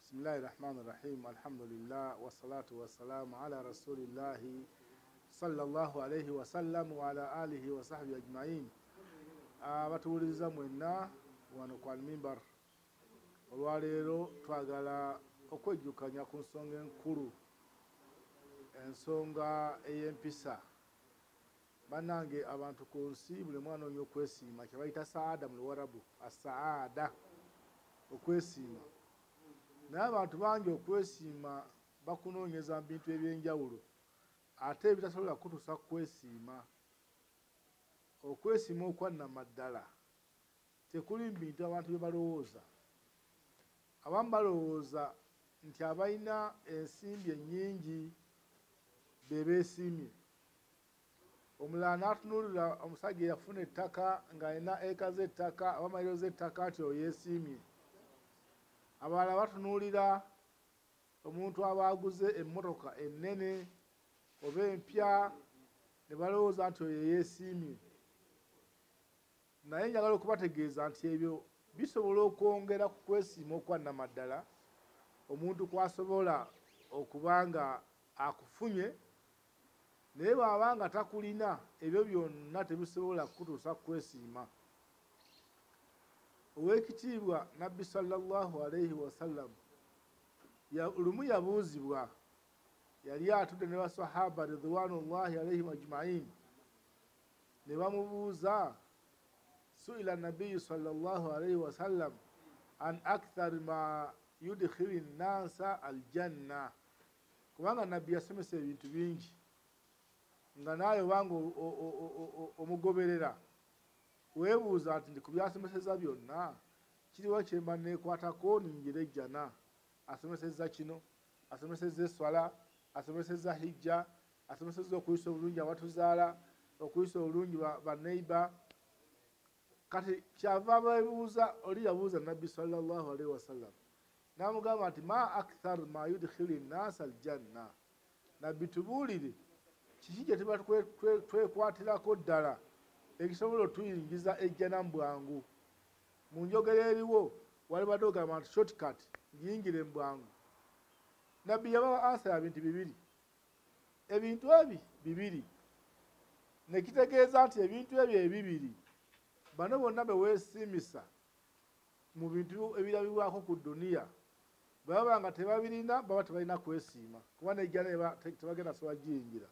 Bismillahirrahmanirrahim. Alhamdulillah wassalatu wassalamu ala rasulillahi sallallahu alayhi wa sallam wa ala alihi wa sahbihi ajma'in. Abatuwuliriza mwenna wano kwa mimbar. Olwaleero twagala okwejjukanya ku nsonga enkulu, ensonga ey'empisa. Bannange abantu ku nsi buli mwana onyo okwesiima kye bayita saada mu Luwarabu, as-saada, okwesiima. Naye abantu bangi okwesiima bakunoonyeza mu bintu eby'enjawulo ate ebitasobola kutuusa kwesiima. Okwesiima okwannamaddala tekuli mu bintu abantu bye balowooza. Abamu balowooza nti abalina ensimbi ennyingi be beesiimye. Omulala n'atunuulira omusajja eyafuna ettaka ng'alina eka z'ettaka oba mayiro z'ettaka nti oyo yeesiimye. Abalala batunuulira omuntu aba aguze emmotoka ennene oba empya ne balowooza nti oyo yeesiimye. Naye njagala okubategeeza nti ebyo bisobola okwongera ku kwesiima okwannamaddala omuntu kw'asobola okuba nga akufunye, naye bw'aba nga takulina ebyo byonna tebisobola kutuusa kwesiima. Oweekitiibwa Nabbi sallallahu alayhi wa sallam lumu yabuuzibwa, yali atudde ne basahaba ridwanullahi alayhim ajma'in, ne bamubuuza su'ila nabiyyu sallallahu alayhi wa sallam an akthar ma yudkhilu nnasa aljanna. Kubanga nabbi yasomesa ebintu bingi nga naawe obanga omugoberera weebuuza nti ku byasomeseza byonna kiriwo kye mba neekwatako ninjira ejjana. Asomeseza kino, asomeseza eswala, asomeseza hijja, asomeseza okuyisa obulungi abatuzaala, okuyisa obulungi baneiba. Kati kyava beebuuza, oli yabuuza nabbi sallallahu alaihi wasallam n'amugamba nti ma akthar ma yudkhilu nnasa aljanna. Nabbi tubuulire kiki kye tuba twekwatirako ddala ekisobola otuyingiza ejjana mu bwangu. Mu njogera eriwo wali badde ogamba nti shortcut ngiyingire mu bwangu. Nabbi yabawa ansa ya bintu bibiri. Ebintu ebi bibiri ne kitegeeza nti ebintu ebyo ebibiri bano bonna be weesiimisa mu bintu ebirabibwako ku duniya baba nga tebabirina baba tebalina kwesiima, kuba nejjana tebagenda sobola giyingira.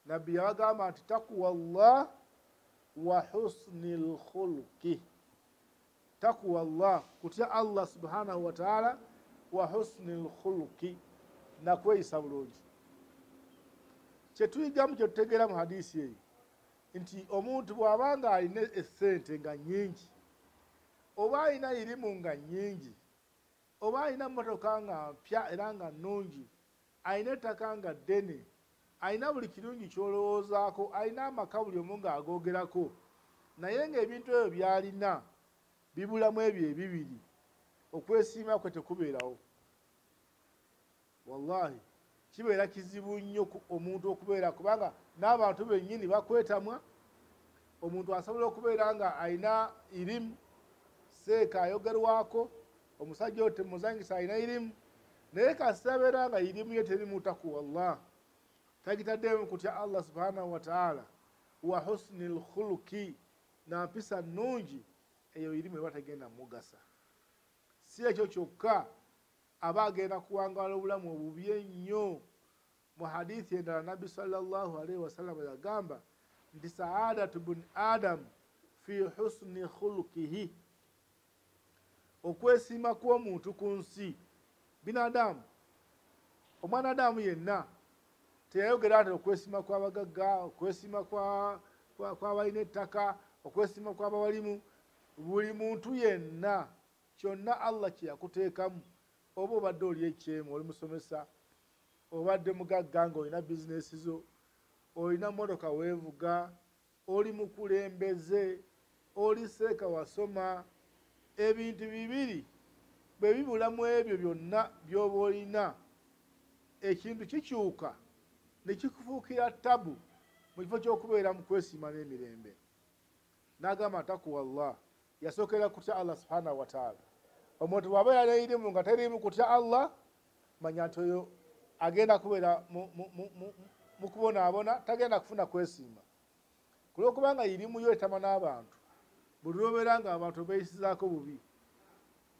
Nabbi yabagamba nti takuwa Allah wa husnil khuluqi. Takuwa Allah, kutya Allah subhanahu wa ta'ala, wa husnil khuluqi, na kweyisa bulungi. Kye tuyigamu kye tutegeera mu hadiisi eyo nti omuntu bw'abanga alina essente nga nnyingi, oba alina irimu nga nnyingi, oba alina mmotoka nga mpya era nga nnungi, alina ettaka nga ddene, alina buli kirungi ky'olowoozaako, alina amaka buli omu ng'agoogerako, naye ng'ebintu ebyo by'alina bibulamu ebyo ebibiri, okwesiima kwe tekubeerawo. Wallahi kibeera kizibu nnyo omuntu okubeera, kubanga n'abantu bennyini bakwetamwa. Omuntu asobola okubeera nga alina irimu, seeka ayogerwako, omusajja oyo temuzanyisa alina irimu, naye kasita abeera nga irimu ye terimu takuwa Allah, tagitaddemu kutya Allah subhanahu wa ta'ala, wa husnil khuluqi, na mpisa nnungi, eyo irimu eba tegenda mugasa. Si ekyo kyokka, aba agenda kuwangaala obulamu obubi ennyo. Mu hadithi endala Nabbi sallallahu alayhi wa sallam yagamba nti saadatu bun adam fi husni khuluqihi. Okwesiima kw'omuntu ku nsi, binadamu, omwanadamu yenna teyayogera nti okwesiima kw'abagagga, okwesiima kw'abalina ettaka, okwesiima kw'abawalimu. Buli muntu yenna kyonna Allah kye yakuteekamu, oba obadde oli ekyemu, oli musomesa, obadde mugagga ng'olina bizinesi zo, olina mmotoka weevuga, oli mukulembeze, oli seeka wasoma, ebintu bibiri bwe bibulamu ebyo byonna by'oba olina, ekintu kikyuka ne kikufuukira tabu mu kifo ky'okubeera mu kwesiima n'emirembe. N'agamba takuwa Allah, yasookera kutya Allah subhanahu wa ta'ala. omuntu bw'aba yalina irimu nga terimu kutya Allah manya nti oyo agenda kubeera mu kubonaabona, tagenda kufuna kwesiima. Kulwokubanga irimu yo etama n'abantu, buli lwobeera nga abantu beeyisizaako bubi.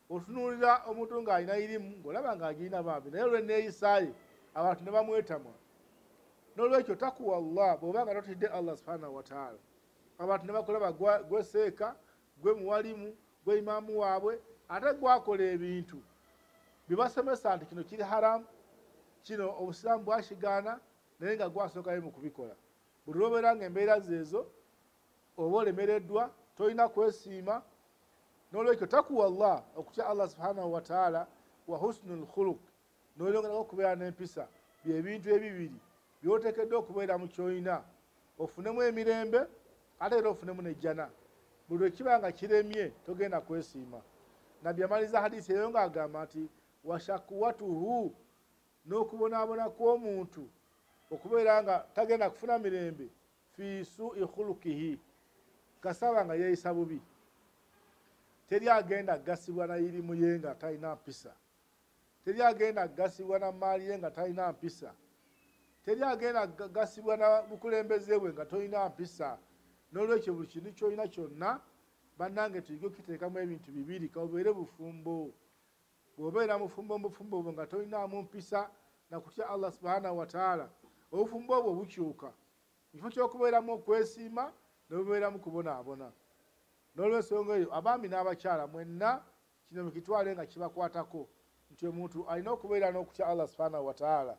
Otunuulira omuntu ng'alina irimu ng'olaba ng'agirina bambi, naye olw'enneeyisaaye abantu ne bamwetamwa. N'olwekyo takuwa Allah bw'oba nga totidde Allah subhanahu wa ta'ala, abantu ne bakulaba gweseeka, gwe muwalimu, gwe imaamu waabwe, ate gwakola ebintu bibasomesa nti kino kiri haramu, kino obusiraamu bwashigaana, naye nga gwasookayo mu kubikola. Buli lwobeera nga embeera zeezo oba olemereddwa, tolina kwesiima. N'olwekyo takuwa Allah, okutya Allah subhanahu wa ta'ala, wa husnul khuluq, n'oyongerako okubeera n'empisa, bye bintu ebibiri by'oteekeddwa okubeera mu ky'olina, ofunemu emirembe ate era ofunemu n'ejjana. Buli lwekiba nga kiremye togenda kwesiima. Nabbi amaliza hadisi eyo ng'agamba nti washakuwatuhu, n'okubonaabona kw'omuntu okubeera nga tagenda kufuna mirembe, fi su'i khuluqihi, kasaba nga yeeyisa bubi. Teri agenda gasibwa na irimu ye nga talina mpisa, teri agenda gasibwa na maali ye nga talina mpisa, teri agenda gasibwa na bukulembeze bwe nga tolina mpisa. N'olwekyo buli kintu kyolina kyonna bannange tuyige okukiteekamu ebintu bibiri, kaobeere bufumbo. Bw'obeera mufumbo bwo nga tolinaamu mpisa na kutya Allah subhanahu wa ta'ala, obufumbo obwo bukyuka, kifo ky'okubeeramu okwesiima ne bubeeramu kubonaabona. N'olw'ensonga eyo abaami n'abakyala mwenna kino mukitwale nga kibakwatako, nti omuntu alina okubeera n'okutya Allah subhanahu wa ta'ala,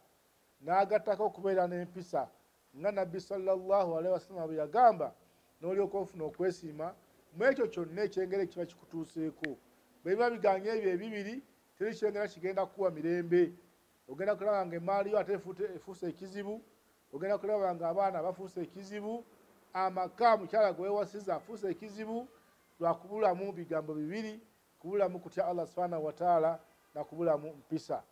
n'agattako okubeera n'empisa nga Nabbi sallallahu alaihi wasallam bwe yagamba, n'olyoka ofuna okwesiima mu ekyo kyonna ekyengere kiba kikutuuseeko. Bwe biba biganye ebyo ebibiri, teri kyengera kigenda kukuwa mirembe. Ogenda kulaba nga emaali yo ate efuuse ekizibu, ogenda kulaba nga abaana bafuuse ekizibu, amaka mukyala gwe weewasiza afuuse ekizibu, lwakubulamu bigambo bibiri, kubulamu kutya Allah subhanahu wa ta'ala na kubulamu mpisa.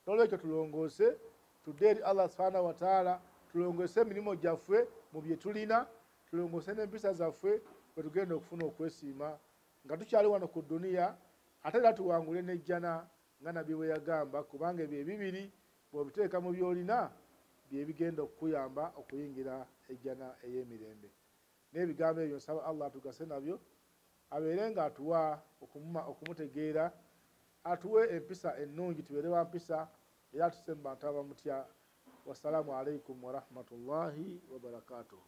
N'olwekyo tulongoose tudde eri Allah subhanahu wa ta'ala, tulongoose emirimu gyaffe mu bye tulina, tulongoose n'empisa zaffe bwe tugenda okufuna okwesiima nga tukyali wano ku duniya, ate era tuwangule n'ejjana nga Nabbi bwe yagamba, kubanga ebyo ebibiri bw'obiteeka mu by'olina bye bigenda okukuyamba okuyingira ejjana ey'emirembe. N'ebigambo ebyo nsaba Allah atugase nabyo, abeere nga atuwa okumutegeera, atuwe empisa ennungi, tubeere wa mpisa, era atuse mu bantu abamutya. Wassalamu alaikum wa rahmatullahi wa barakatuh.